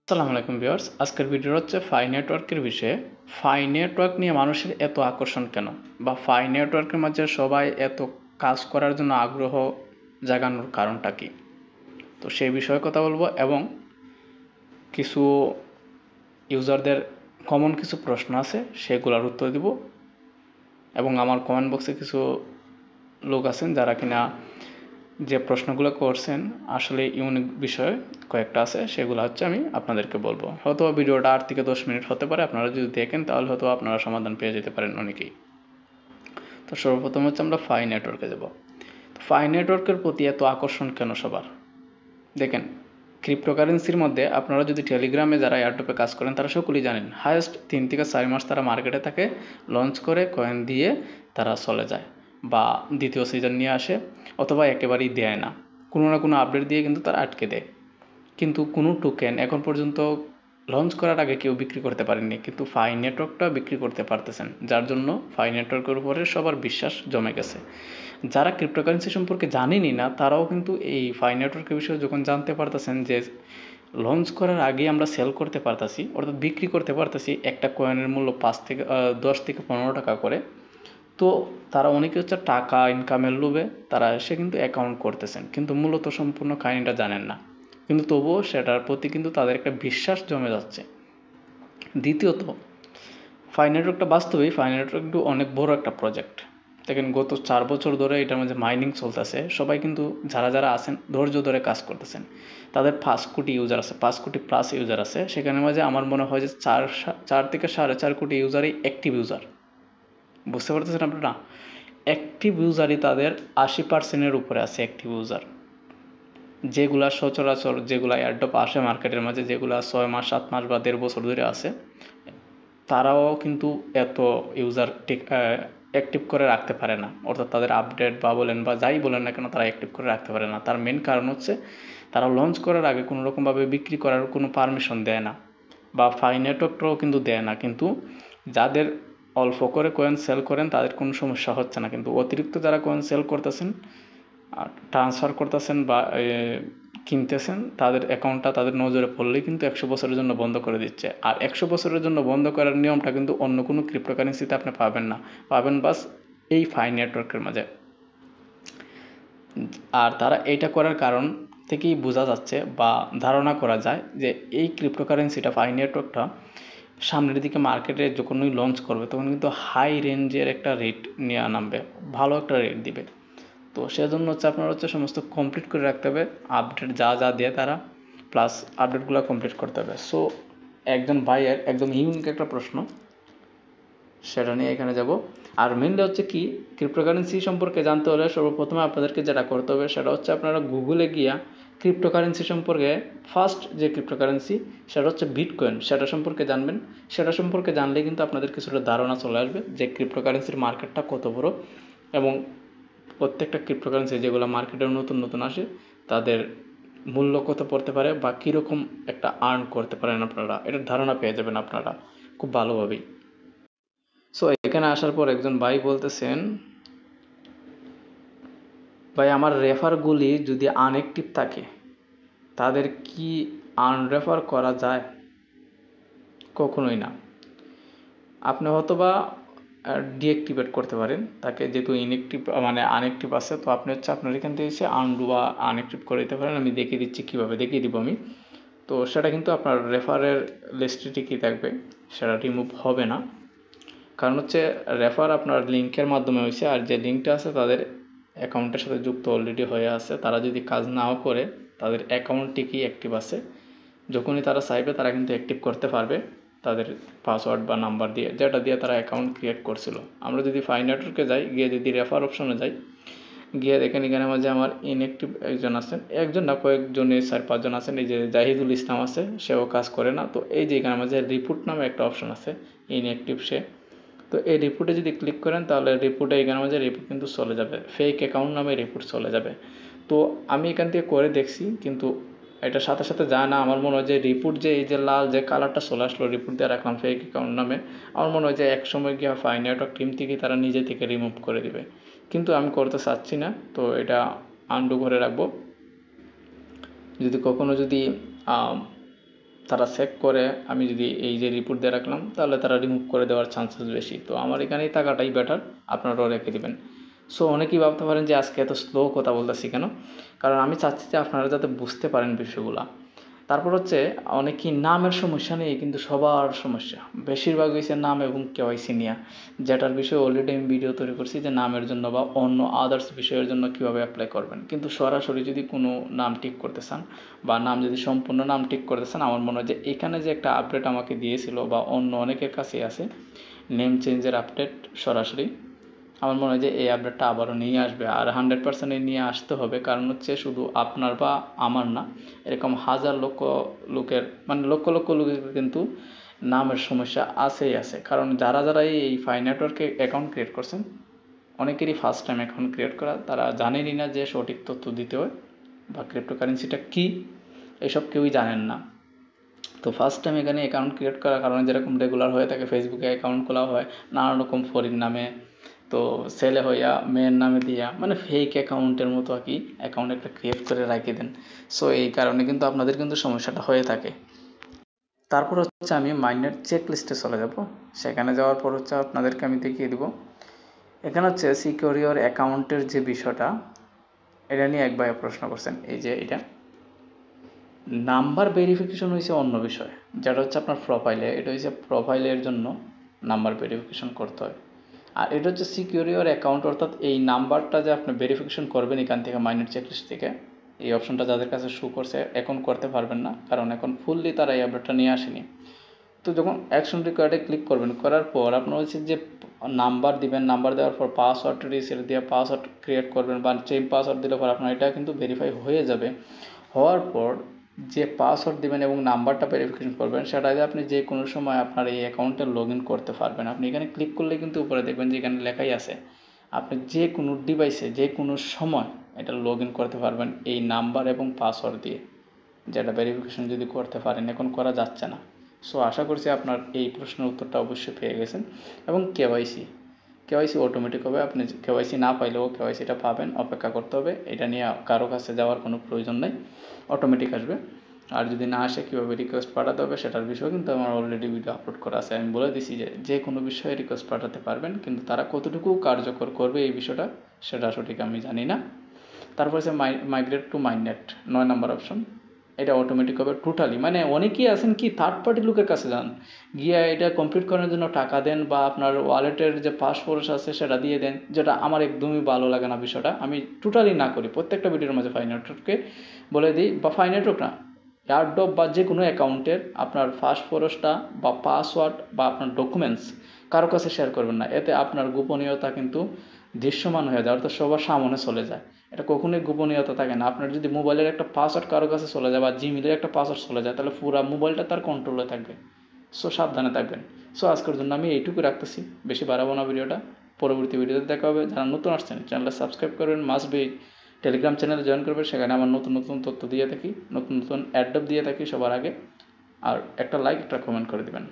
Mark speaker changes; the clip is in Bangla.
Speaker 1: আসসালামু আলাইকুম ভিউয়ার্স, আজকের ভিডিও হচ্ছে ফাই নেটওয়ার্কের বিষয়ে। ফাই নেটওয়ার্ক নিয়ে মানুষের এত আকর্ষণ কেন, বা ফাই নেটওয়ার্কের মাঝে সবাই এত কাজ করার জন্য আগ্রহ জাগানোর কারণটা কি, তো সেই বিষয়ে কথা বলবো এবং কিছু ইউজারদের কমন কিছু প্রশ্ন আছে সেগুলোর উত্তর দিব। এবং আমার কমেন্ট বক্সে কিছু লোক আছেন যারা কিনা যে প্রশ্নগুলো করছেন আসলে ইউনিক বিষয় কয়েকটা আছে, সেগুলো হচ্ছে আমি আপনাদেরকে বলবো। হয়তো ভিডিওটা 8 থেকে 10 মিনিট হতে পারে, আপনারা যদি দেখেন তাহলে হয়তো আপনারা সমাধান পেয়ে যেতে পারেন অনেকেই। তো সর্বপ্রথম হচ্ছে আমরা ফাই নেটওয়ার্কে যাব। তো ফাই নেটওয়ার্কের প্রতি এত আকর্ষণ কেন সবার? দেখেন, ক্রিপ্টোকারেন্সির মধ্যে আপনারা যদি টেলিগ্রামে যারা এয়ারড্রপে কাজ করেন তারা সকলেই জানেন, হায়েস্ট 3 থেকে 4 মাস তারা মার্কেটে থাকে, লঞ্চ করে কয়েন দিয়ে তারা চলে যায়, বা দ্বিতীয় সিজন নিয়ে আসে, অথবা একেবারেই দেয় না, কোনো না কোনো আপডেট দিয়ে কিন্তু তারা আটকে দেয়। কিন্তু কোনো টোকেন এখন পর্যন্ত লঞ্চ করার আগে কেউ বিক্রি করতে পারেনি, কিন্তু ফাই নেটওয়ার্কটা বিক্রি করতে পারতেছেন, যার জন্য ফাই নেটওয়ার্কের উপরে সবার বিশ্বাস জমে গেছে। যারা ক্রিপ্টোকারেন্সি সম্পর্কে জানেনই না তারাও কিন্তু এই ফাই নেটওয়ার্কের বিষয়ে যখন জানতে পারতেছেন যে লঞ্চ করার আগেই আমরা সেল করতে পারতাছি, অর্থাৎ বিক্রি করতে পারতাছি একটা কয়েনের মূল্য 10 থেকে 15 টাকা করে, তো তারা অনেকে হচ্ছে টাকা ইনকামের লোভে তারা এসে কিন্তু অ্যাকাউন্ট করতেছেন, কিন্তু মূলত সম্পূর্ণ কাহিনীটা জানেন না, কিন্তু তবুও সেটার প্রতি কিন্তু তাদের একটা বিশ্বাস জমে যাচ্ছে। দ্বিতীয়ত, ফাই নেটওয়ার্কটা বাস্তবেই ফাই নেটওয়ার্ক অনেক বড় একটা প্রজেক্ট। দেখেন, গত 4 বছর ধরে এটার মধ্যে মাইনিং চলতেছে, সবাই কিন্তু যারা যারা আছেন ধৈর্য ধরে কাজ করতেছেন, তাদের 5 কোটি ইউজার আছে, 5 কোটি প্লাস ইউজার আছে, সেখানে মাঝে আমার মনে হয় যে 4 থেকে 4.5 কোটি ইউজারই অ্যাক্টিভ ইউজার। বুঝতে পারতেছেন আপনারা? অ্যাক্টিভ ইউজারই তাদের 80%-এর উপরে আছে অ্যাক্টিভ ইউজার, যেগুলা সচরাচর যেগুলা এয়ারড্রপ আসে মার্কেটের মাঝে, যেগুলা 6 মাস 7 মাস বা 1.5 বছর ধরে আছে, তারাও কিন্তু এত ইউজার অ্যাক্টিভ করে রাখতে পারে না, অর্থাৎ তাদের আপডেট বা বলেন বা যাই বলেন না কেন তারা অ্যাক্টিভ করে রাখতে পারে না। তার মেন কারণ হচ্ছে তারা লঞ্চ করার আগে কোনো রকমভাবে বিক্রি করার কোনো পারমিশন দেয় না, বা ফাই নেটওয়ার্কটাও কিন্তু দেয় না। কিন্তু যাদের অল্প করে কয়েন সেল করেন তাদের কোনো সমস্যা হচ্ছে না, কিন্তু অতিরিক্ত যারা কয়েন সেল করতেছেন, ট্রান্সফার করতেছেন বা কিনতেছেন, তাদের অ্যাকাউন্টটা তাদের নজরে পড়লেই কিন্তু 100 বছরের জন্য বন্ধ করে দিচ্ছে। আর 100 বছরের জন্য বন্ধ করার নিয়মটা কিন্তু অন্য কোনো ক্রিপ্টোকারেন্সিতে আপনি পাবেন না, পাবেন বাস এই ফাই নেটওয়ার্কের মাঝে। আর তারা এইটা করার কারণ থেকেই বোঝা যাচ্ছে বা ধারণা করা যায় যে এই ক্রিপ্টোকারেন্সিটা ফাই নেটওয়ার্কটা সামনের দিকে মার্কেটে যখনই লঞ্চ করবে তখন কিন্তু হাই রেঞ্জের একটা রেট নিয়ে নামবে, ভালো একটা রেট দিবে। তো সেজন্য হচ্ছে আপনার হচ্ছে সমস্ত কমপ্লিট করে রাখতে হবে, আপডেট যা যা দেয় তারা, প্লাস আপডেটগুলো কমপ্লিট করতে হবে। সো একজন ভাইয়ের একদম ইউনিক একটা প্রশ্ন, সেটা নিয়ে এখানে যাব। আর মেনলি হচ্ছে কি, ক্রিপ্টোকারেন্সি সম্পর্কে জানতে হলে সর্বপ্রথমে আপনাদেরকে যেটা করতে হবে সেটা হচ্ছে আপনারা গুগলে গিয়া ক্রিপ্টোকারেন্সি সম্পর্কে ফার্স্ট যে ক্রিপ্টোকারেন্সি সেটা হচ্ছে বিটকয়েন, সেটা সম্পর্কে জানবেন। সেটা সম্পর্কে জানলে কিন্তু আপনাদের কিছুটা ধারণা চলে আসবে যে ক্রিপ্টোকারেন্সির মার্কেটটা কত বড়, এবং প্রত্যেকটা ক্রিপ্টোকারেন্সি যেগুলো মার্কেটে নতুন নতুন আসে তাদের মূল্য কত পড়তে পারে বা কীরকম একটা আর্ন করতে পারেন আপনারা, এটার ধারণা পেয়ে যাবেন আপনারা খুব ভালোভাবেই। সো এখানে আসার পর একজন ভাই বলতেছেন, ভাই আমার রেফারগুলি যদি আনএক্টিভ থাকে তাদের কি আনরেফার করা যায়? কখনোই না। আপনি হয়তোবা ডিঅ্যাক্টিভেট করতে পারেন তাকে, যেহেতু ইনএক্টিভ মানে আনএক্টিভ আছে, তো আপনি হচ্ছে আপনার এখান থেকে এসে আনডু বা আনএক্টিভ করে দিতে পারেন। আমি দেখিয়ে দিচ্ছি কীভাবে, দেখিয়ে দিব আমি। তো সেটা কিন্তু আপনার রেফারের লিস্টে ঠিকই থাকবে, সেটা রিমুভ হবে না। কারণ হচ্ছে রেফার আপনার লিঙ্কের মাধ্যমে হয়েছে, আর যে লিঙ্কটা আছে তাদের অ্যাকাউন্টের সাথে যুক্ত অলরেডি হয়ে আছে, তারা যদি কাজ নাও করে তাদের অ্যাকাউন্ট ঠিকই অ্যাক্টিভ আছে, যখনই তারা চাইবে তারা কিন্তু অ্যাক্টিভ করতে পারবে তাদের পাসওয়ার্ড বা নাম্বার দিয়ে, যেটা দিয়ে তারা অ্যাকাউন্ট ক্রিয়েট করছিল। আমরা যদি ফাই নেটওয়ার্কে যাই, গিয়ে যদি রেফার অপশনে যাই, গিয়ে দেখেন এখানে মাঝে আমার ইনঅ্যাক্টিভ একজন আছেন, একজন না কয়েকজনে 4-5 জন আছেন। এই যে জাহিদুল ইসলাম আছে, সেও কাজ করে না। তো এই যে এখানে মাঝে রিপোর্ট নামে একটা অপশন আছে, ইনঅ্যাক্টিভ সে। তো এই রিপোর্টে যদি ক্লিক করেন তাহলে রিপোর্টে এখানে মাঝে রিপোর্ট কিন্তু চলে যাবে, ফেক অ্যাকাউন্ট নামে রিপোর্ট চলে যাবে। তো আমি এখান থেকে করে দেখছি, কিন্তু এটার সাথে সাথে যায় না। আমার মনে হয় যে রিপোর্ট যে এই যে লাল যে কালারটা চলে আসলো রিপোর্ট দিয়ে রাখলাম ফেক অ্যাকাউন্ট নামে, আমার মনে হয় যে এক সময় গিয়ে ফাই নেটওয়ার্ক টিম থেকে তারা নিজে থেকে রিমুভ করে দিবে, কিন্তু আমি করতে চাচ্ছি না। তো এটা আনডু করে রাখবো। যদি কখনো যদি তারা চেক করে, আমি যদি এই যে রিপোর্ট দিয়ে রাখলাম তাহলে তারা রিমুভ করে দেওয়ার চান্সেস বেশি। তো আমার এখানেই থাকাটাই বেটার, আপনারাও রেখে দিবেন। সো অনেকেই ভাবতে পারেন যে আজকে এত স্লো কথা বলতেছি কেন, কারণ আমি চাচ্ছি যে আপনারা যাতে বুঝতে পারেন বিষয়গুলো। তারপর হচ্ছে অনেকেই নামের সমস্যা নেই, কিন্তু সবার সমস্যা বেশিরভাগ হয়েছে নাম এবং কেওয়াইসি নিয়ে, যেটার বিষয়ে অলরেডি আমি ভিডিও তৈরি করছি যে নামের জন্য বা অন্য আদার্স বিষয়ের জন্য কীভাবে অ্যাপ্লাই করবেন। কিন্তু সরাসরি যদি কোনো নাম ঠিক করতে চান বা নাম যদি সম্পূর্ণ নাম ঠিক করতে চান, আমার মনে হয় যে এখানে যে একটা আপডেট আমাকে দিয়েছিল বা অন্য অনেকের কাছেই আছে নেম চেঞ্জের আপডেট সরাসরি, আমার মনে হয় যে এই আপডেটটা আবারও নিয়ে আসবে। আর 100% নিয়ে আসতে হবে, কারণ হচ্ছে শুধু আপনার বা আমার না, এরকম হাজার লোকের মানে লক্ষ লক্ষ লোকের কিন্তু নামের সমস্যা আছেই আছে। কারণ যারা যারা এই ফাই নেটওয়ার্কে অ্যাকাউন্ট ক্রিয়েট করছেন, অনেকেরই ফার্স্ট টাইম অ্যাকাউন্ট ক্রিয়েট করা, তারা জানেনই না যে সঠিক তথ্য দিতে হয় বা ক্রিপ্টোকারেন্সিটা কী, এসব কেউই জানেন না। তো ফার্স্ট টাইম এখানে অ্যাকাউন্ট ক্রিয়েট করার কারণে যেরকম রেগুলার হয়ে থাকে ফেসবুকে অ্যাকাউন্ট খোলা হয় নানা রকম ফরিন নামে, তো ছেলে হইয়া মেয়ের নামে দিয়া মানে ফেক অ্যাকাউন্টের মতো আর কি অ্যাকাউন্ট একটা ক্রিয়েট করে রাখি দেন। সো এই কারণে কিন্তু আপনাদের কিন্তু সমস্যাটা হয়ে থাকে। তারপর হচ্ছে আমি মাইনের চেক লিস্টে চলে যাব। সেখানে যাওয়ার পর হচ্ছে আপনাদেরকে আমি দেখিয়ে দিব। এখানে হচ্ছে সিকিউর ইওর অ্যাকাউন্টের যে বিষয়টা, এটা নিয়ে এক ভাই প্রশ্ন করছেন। এই যে এটা নাম্বার ভেরিফিকেশন হয়েছে অন্য বিষয়, যেটা হচ্ছে আপনার প্রোফাইলে, এটা হচ্ছে প্রোফাইলের জন্য নাম্বার ভেরিফিকেশন করতে হয়। আর এটা হচ্ছে সিকিউর ইওর অ্যাকাউন্ট, অর্থাৎ এই নাম্বারটা যে আপনি ভেরিফিকেশন করবেন এখান থেকে মাইনের চেকলিস্ট থেকে, এই অপশনটা যাদের কাছে শো করছে এখন করতে পারবেন না, কারণ এখন ফুললি তারা এই আপডেটটা নিয়ে আসেনি। তো যখন অ্যাকশন রিকোয়ার্ডে ক্লিক করবেন, করার পর আপনার হচ্ছে যে নাম্বার দিবেন, নাম্বার দেওয়ার পর পাসওয়ার্ড রিসেট দিয়ে পাসওয়ার্ড ক্রিয়েট করবেন বা চেম পাসওয়ার্ড দিলে পর আপনার এটা কিন্তু ভেরিফাই হয়ে যাবে। হওয়ার পর যে পাসওয়ার্ড দিবেন এবং নাম্বারটা ভেরিফিকেশন করবেন, সেটা দিয়ে আপনি যে কোনো সময় আপনার এই অ্যাকাউন্টে লগ ইন করতে পারবেন। আপনি এখানে ক্লিক করলে কিন্তু উপরে দেখবেন যে এখানে লেখাই আছে আপনি যে কোনো ডিভাইসে যে কোনো সময় এটা লগ ইন করতে পারবেন এই নাম্বার এবং পাসওয়ার্ড দিয়ে, যেটা ভেরিফিকেশন যদি করতে পারেন, এখন করা যাচ্ছে না। সো আশা করছি আপনার এই প্রশ্নের উত্তরটা অবশ্যই পেয়ে গেছেন। এবং কেওয়াইসি অটোমেটিক হবে, আপনি কেওয়াইসি না পাইলেও কেওয়াইসিটা পাবেন, অপেক্ষা করতে হবে, এটা নিয়ে কারো কাছে যাওয়ার কোনো প্রয়োজন নেই, অটোমেটিক আসবে। আর যদি না আসে কীভাবে রিকোয়েস্ট পাঠাতে হবে সেটার বিষয়ে কিন্তু আমার অলরেডি ভিডিও আপলোড করা আছে। আমি বলে দিছি যে যে কোনো বিষয়ে রিকোয়েস্ট পাঠাতে পারবেন, কিন্তু তারা কতটুকু কার্যকর করবে এই বিষয়টা সেটা সঠিক আমি জানি না। তারপর হচ্ছে মাইগ্রেট টু মাইনেট 9 নম্বর অপশন, এটা অটোমেটিক হবে টোটালি। মানে অনেকেই আছেন কি থার্ড পার্টি লোকের কাছে যান, গিয়ে এটা কমপ্লিট করার জন্য টাকা দেন বা আপনার ওয়ালেটের যে পাসপোর্ট আছে সেটা দিয়ে দেন, যেটা আমার একদমই ভালো লাগে না বিষয়টা। আমি টোটালি না করি, প্রত্যেকটা ভিডিওর মাঝে ফাই নেটওয়ার্ককে বলে দিই, বা ফাই নেটওয়ার্ক না, এয়ারড্রপ বা যে কোনো অ্যাকাউন্টের আপনার পাসপোর্টটা বা পাসওয়ার্ড বা আপনার ডকুমেন্টস কারো কাছে শেয়ার করবেন না। এতে আপনার গোপনীয়তা কিন্তু দৃশ্যমান হয়ে যায়, অর্থাৎ সবার সামনে চলে যায়। এটা কখনোই গোপনীয়তা থাকে না। আপনার যদি মোবাইলের একটা পাসওয়ার্ড কারো কাছে চলে যায় বা জিমেলের একটা পাসওয়ার্ড চলে যায়, তাহলে পুরো মোবাইলটা তার কন্ট্রোলে থাকবে। সো সাবধানে থাকবেন। সো আজকের জন্য আমি এইটুকু রাখতেছি, বেশি বাড়াবো না ভিডিওটা। পরবর্তী ভিডিওতে দেখা হবে। যারা নতুন আসছেন চ্যানেলটা সাবস্ক্রাইব করবেন, মাস্ট বি টেলিগ্রাম চ্যানেলে জয়েন করবেন, সেখানে আমার নতুন নতুন তথ্য দিয়ে থাকি, নতুন নতুন অ্যাড্রপ দিয়ে থাকি সবার আগে। আর একটা লাইক একটা কমেন্ট করে দেবেন।